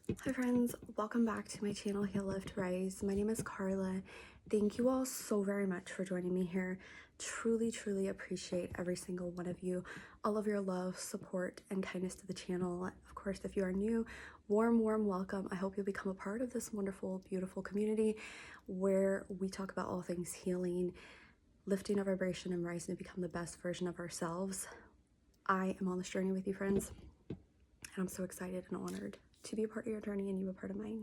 Hi friends, welcome back to my channel Heal Lift Rise. My name is Carla. Thank you all so very much for joining me here. Truly appreciate every single one of you, all of your love, support, and kindness to the channel. Of course, if you are new, warm welcome. I hope you'll become a part of this wonderful, beautiful community where we talk about all things healing, lifting our vibration, and rising to become the best version of ourselves. I am on this journey with you, friends, and I'm so excited and honored to be a part of your journey and you a part of mine.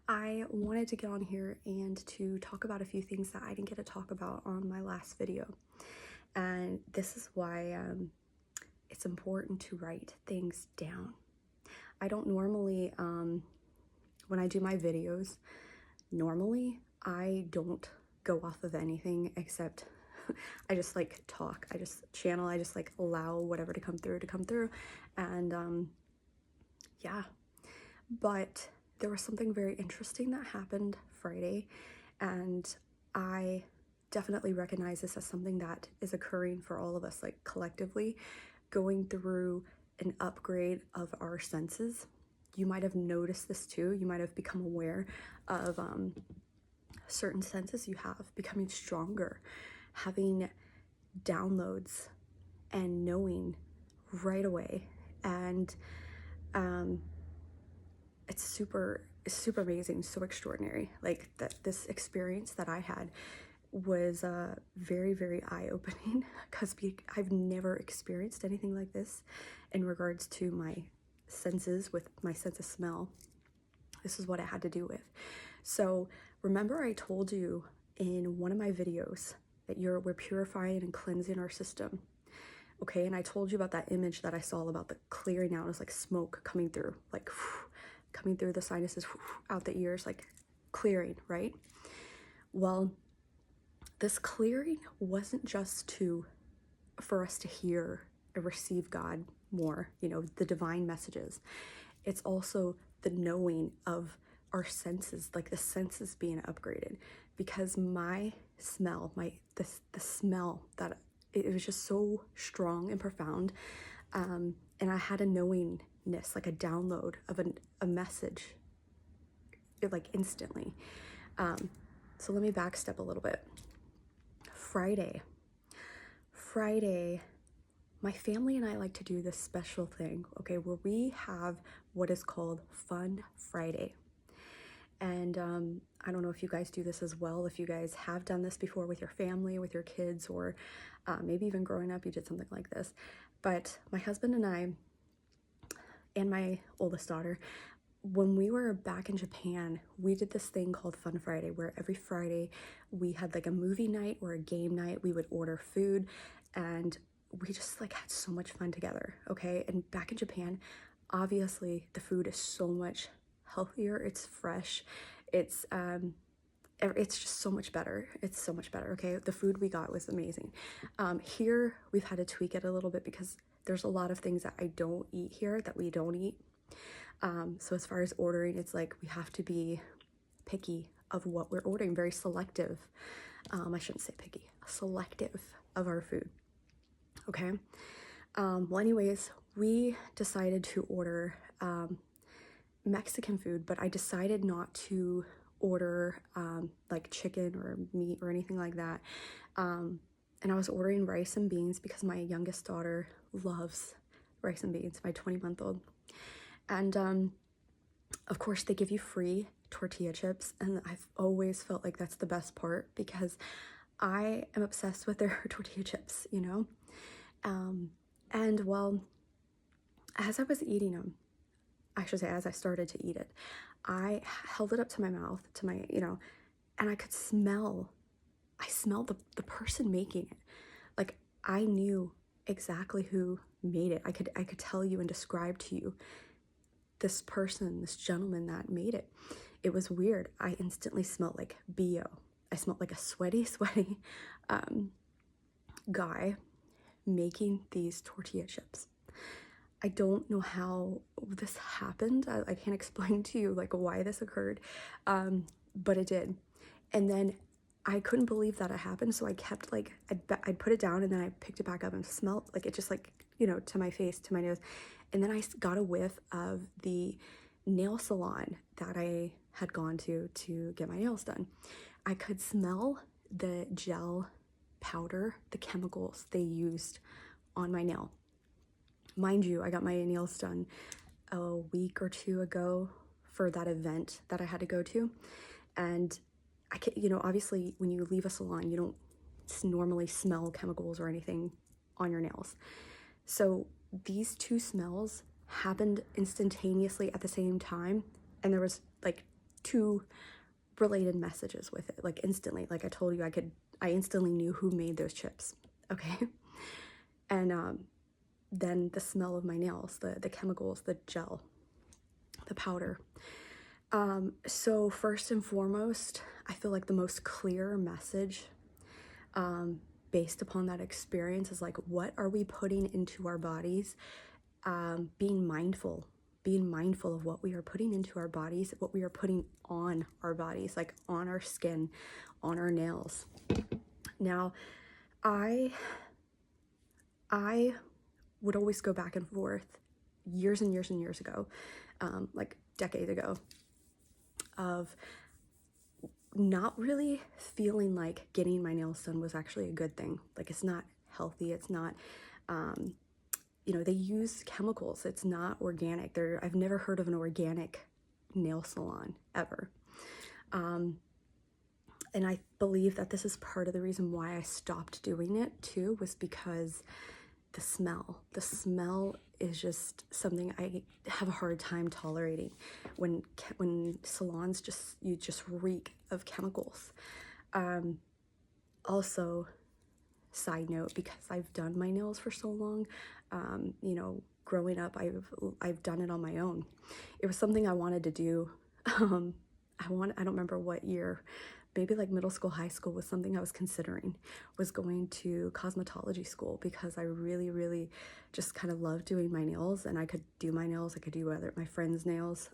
I wanted to get on here and to talk about a few things that I didn't get to talk about on my last video. And this is why it's important to write things down. I don't normally, when I do my videos, normally I don't go off of anything except I just like talk. I just channel. I just like allow whatever to come through. And yeah. But there was something very interesting that happened Friday, and I definitely recognize this as something that is occurring for all of us, like collectively, going through an upgrade of our senses. You might have noticed this too. You might have become aware of certain senses you have becoming stronger, having downloads and knowing right away. And it's super amazing, so extraordinary. Like this experience that I had was very eye-opening because I've never experienced anything like this in regards to my senses, with my sense of smell. This is what I had to do with. So remember I told you in one of my videos that we're purifying and cleansing our system. Okay, and I told you about that image that I saw about the clearing out. It was like smoke coming through, like coming through the sinuses, out the ears, like clearing, right? Well, this clearing wasn't just for us to hear and receive God more, you know, the divine messages. It's also the knowing of our senses, like the senses being upgraded, because my smell, the smell that it was just so strong and profound, and I had a knowingness, like a download of a message, like instantly. So let me backstep a little bit. Friday, my family and I like to do this special thing, okay, where we have what is called Fun Friday. And I don't know if you guys do this as well, if you guys have done this before with your family, with your kids, or maybe even growing up you did something like this. But my husband and I, and my oldest daughter, when we were back in Japan, we did this thing called Fun Friday, where every Friday we had like a movie night or a game night. We would order food and we just like had so much fun together, okay? And back in Japan, obviously the food is so much healthier, it's fresh, it's just so much better. It's so much better, okay? The food we got was amazing. Here, we've had to tweak it a little bit because there's a lot of things that I don't eat here that we don't eat. So as far as ordering, it's like we have to be picky of what we're ordering, very selective. I shouldn't say picky, selective of our food, okay? Well, anyways, we decided to order Mexican food, but I decided not to order like chicken or meat or anything like that. And I was ordering rice and beans because my youngest daughter loves rice and beans, my 20-month-old. And of course they give you free tortilla chips, and I've always felt like that's the best part because I am obsessed with their tortilla chips, you know? And well, as I was eating them, I should say as I started to eat it, I held it up to my mouth, to my, you know, and I smelled the person making it. Like I knew exactly who made it. I could tell you and describe to you this person, this gentleman that made it. It was weird. I instantly smelled like BO. I smelled like a sweaty guy making these tortilla chips. I don't know how this happened. I can't explain to you like why this occurred, but it did. And then I couldn't believe that it happened, so I kept like, I'd put it down and then I picked it back up and smelled like it, just like, you know, to my face, to my nose. And then I got a whiff of the nail salon that I had gone to get my nails done, I could smell the gel powder, the chemicals they used on my nail. Mind you, I got my nails done a week or two ago for that event that I had to go to. And I can, obviously when you leave a salon, you don't normally smell chemicals or anything on your nails. So these two smells happened instantaneously at the same time. And there was like two related messages with it, like instantly. Like I told you, I instantly knew who made those chips. Okay. And then the smell of my nails, the chemicals, the gel, the powder. So first and foremost, I feel like the most clear message based upon that experience is like, what are we putting into our bodies? Being mindful of what we are putting into our bodies, what we are putting on our bodies, like on our skin, on our nails. Now, I would always go back and forth years and years and years ago, like decades ago, of not really feeling like getting my nails done was actually a good thing. Like it's not healthy. It's not, they use chemicals. It's not organic. I've never heard of an organic nail salon ever. And I believe that this is part of the reason why I stopped doing it too, was because the smell is just something I have a hard time tolerating when salons just reek of chemicals. Also, side note, because I've done my nails for so long, growing up, I've done it on my own. It was something I wanted to do. I don't remember what year, maybe like middle school, high school was something I was considering, was going to cosmetology school, because I really, really just kind of loved doing my nails, and I could do my nails, I could do my friends' nails.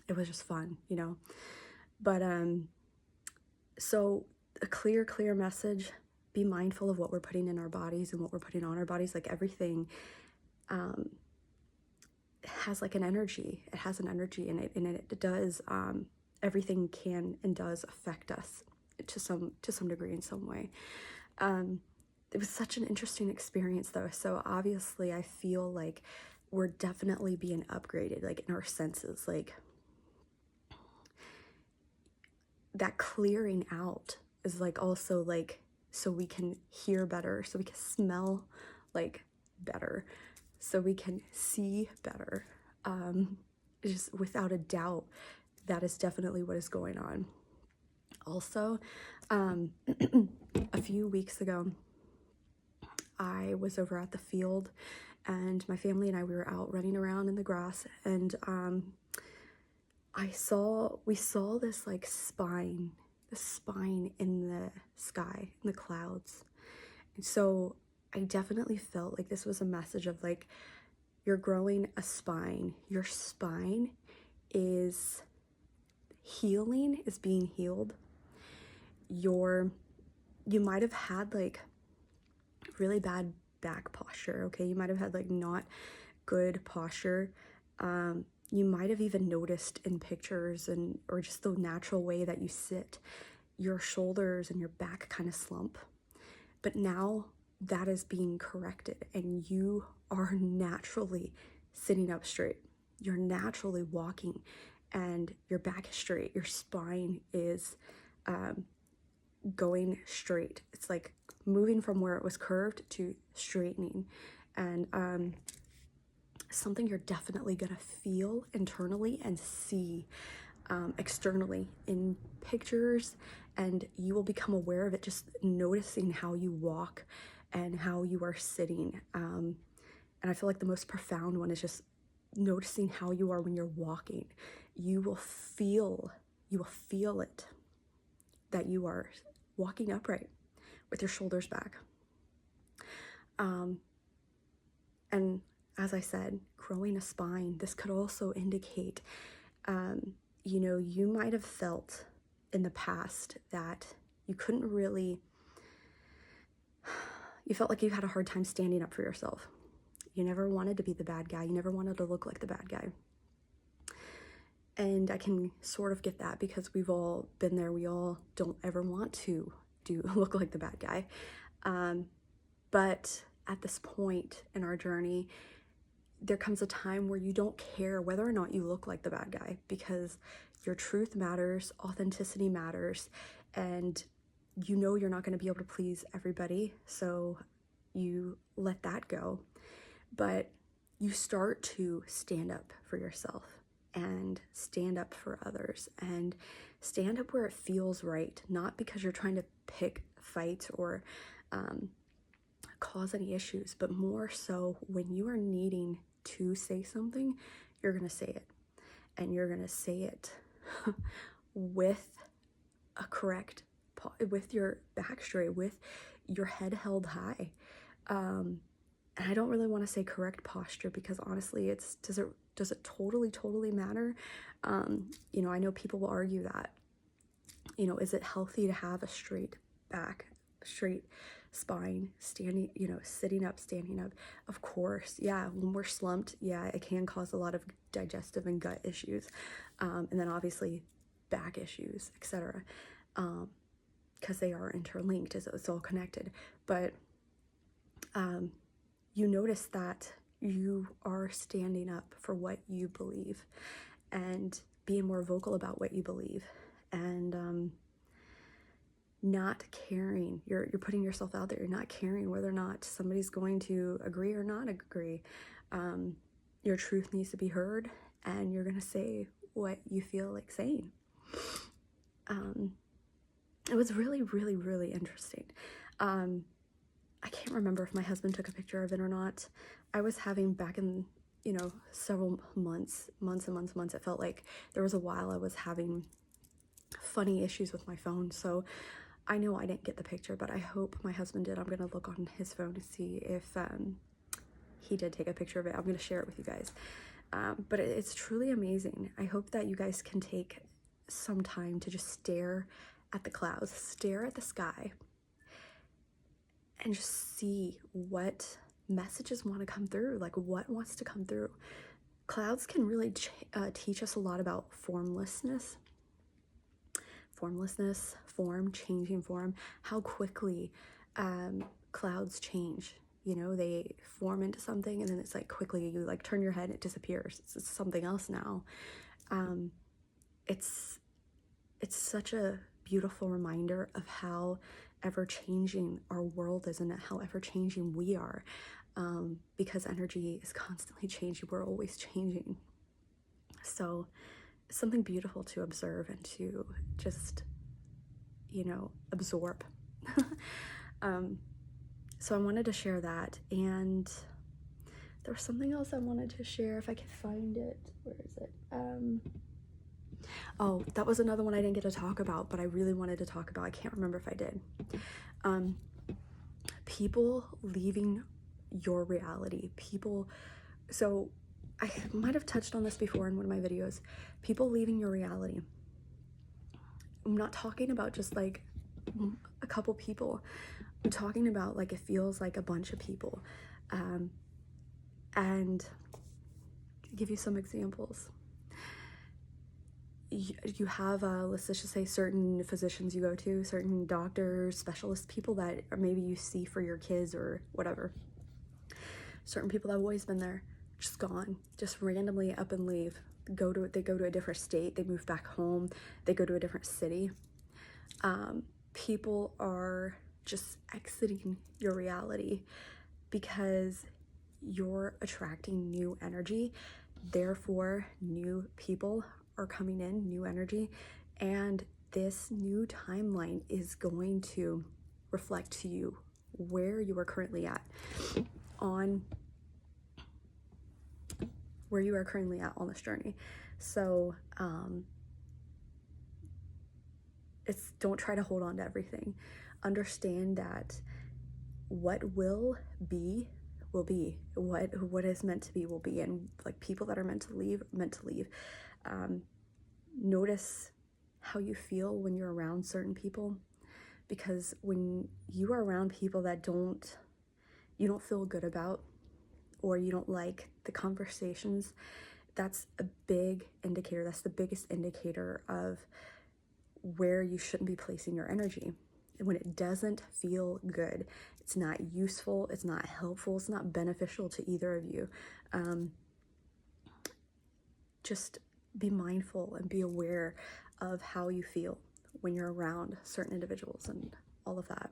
It was just fun, But so a clear message: be mindful of what we're putting in our bodies and what we're putting on our bodies. Like everything has like an energy. It has an energy in it, and it does. Everything can and does affect us to some degree, in some way. It was such an interesting experience, though. So obviously, I feel like we're definitely being upgraded, like in our senses, like that clearing out is like also like, so we can hear better, so we can smell like better, so we can see better. Just without a doubt, that is definitely what is going on. Also, a few weeks ago, I was over at the field, and my family and I, we were out running around in the grass, and we saw this like spine in the sky, in the clouds. And so I definitely felt like this was a message of like, you're growing a spine. Your spine is healing, is being healed. You might have had like really bad back posture, okay? You might have had like not good posture. You might have even noticed in pictures or just the natural way that you sit, your shoulders and your back kind of slump. But now that is being corrected, and you are naturally sitting up straight. You're naturally walking, and your back is straight. Your spine is going straight. It's like moving from where it was curved to straightening. And something you're definitely gonna feel internally and see externally in pictures, and you will become aware of it just noticing how you walk and how you are sitting. And I feel like the most profound one is just noticing how you are when you're walking. You will feel it, that you are walking upright with your shoulders back. And as I said, growing a spine, this could also indicate, you might have felt in the past that you couldn't really, you felt like you had a hard time standing up for yourself. You never wanted to be the bad guy. You never wanted to look like the bad guy. And I can sort of get that because we've all been there. We all don't ever want to look like the bad guy. But at this point in our journey, there comes a time where you don't care whether or not you look like the bad guy, because your truth matters, authenticity matters, and you know you're not going to be able to please everybody, so you let that go. But you start to stand up for yourself and stand up for others and stand up where it feels right, not because you're trying to pick fights or cause any issues, but more so when you are needing to say something, you're going to say it. And you're going to say it with a correct, with your back straight, with your head held high. And I don't really want to say correct posture, because honestly, does it totally matter? You know, I know people will argue that, you know, is it healthy to have a straight back, straight spine, standing, you know, sitting up, standing up? Of course, yeah, when we're slumped, yeah, it can cause a lot of digestive and gut issues, and then obviously back issues, etc., because they are interlinked, it's all connected. But you notice that you are standing up for what you believe and being more vocal about what you believe, and not caring. You're putting yourself out there. You're not caring whether or not somebody's going to agree or not agree. Your truth needs to be heard, and you're going to say what you feel like saying. It was really interesting. I can't remember if my husband took a picture of it or not. I was having, back in, you know, several months, it felt like there was a while I was having funny issues with my phone, so I know I didn't get the picture, but I hope my husband did. I'm gonna look on his phone to see if he did take a picture of it. I'm gonna share it with you guys. But it's truly amazing. I hope that you guys can take some time to just stare at the clouds, stare at the sky, and just see what messages want to come through, like what wants to come through. Clouds can really teach us a lot about formlessness, changing form, how quickly clouds change. You know, they form into something and then it's like quickly you like turn your head and it disappears. It's something else now. It's such a beautiful reminder of how ever-changing our world is and how ever-changing we are, because energy is constantly changing. We're always changing. So it's something beautiful to observe and to just, you know, absorb. So I wanted to share that, and there was something else I wanted to share if I could find it. Where is it? Oh, that was another one I didn't get to talk about, but I really wanted to talk about. I can't remember if I did. People leaving your reality. So I might have touched on this before in one of my videos. People leaving your reality. I'm not talking about just like a couple people. I'm talking about like it feels like a bunch of people. And to give you some examples. You have, let's just say, certain physicians you go to, certain doctors, specialists, people that maybe you see for your kids or whatever. Certain people that have always been there, just gone, just randomly up and leave. They go to a different state, they move back home, they go to a different city. People are just exiting your reality because you're attracting new energy. Therefore, new people are coming in, new energy, and this new timeline is going to reflect to you where you are currently at on this journey. So don't try to hold on to everything. Understand that what will be will be. What is meant to be will be, and like people that are meant to leave. Notice how you feel when you're around certain people, because when you are around people that you don't feel good about, or you don't like the conversations, that's a big indicator. That's the biggest indicator of where you shouldn't be placing your energy. And when it doesn't feel good, it's not useful, it's not helpful, it's not beneficial to either of you. Just be mindful and be aware of how you feel when you're around certain individuals and all of that.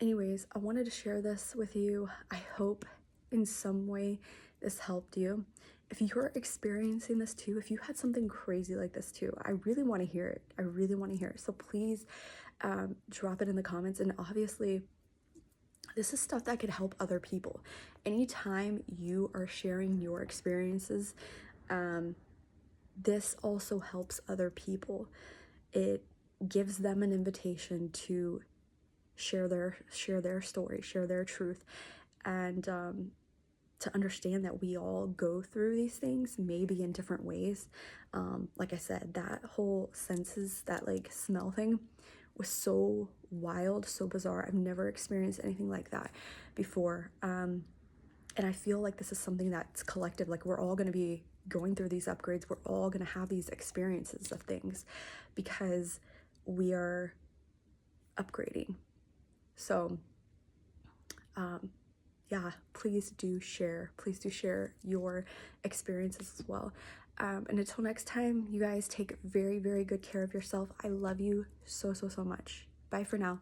Anyways, I wanted to share this with you. I hope in some way this helped you. If you're experiencing this too, if you had something crazy like this too, I really want to hear it. I really want to hear it. So please drop it in the comments. And obviously, this is stuff that could help other people. Anytime you are sharing your experiences, this also helps other people. It gives them an invitation to share their story, share their truth, and to understand that we all go through these things, maybe in different ways. Like I said, that whole senses, that like smell thing was so wild, so bizarre. I've never experienced anything like that before. And I feel like this is something that's collective. Like, we're all going to be going through these upgrades. We're all going to have these experiences of things because we are upgrading. So, yeah, please do share your experiences as well. And until next time, you guys take very, very good care of yourself. I love you so, so, so much. Bye for now.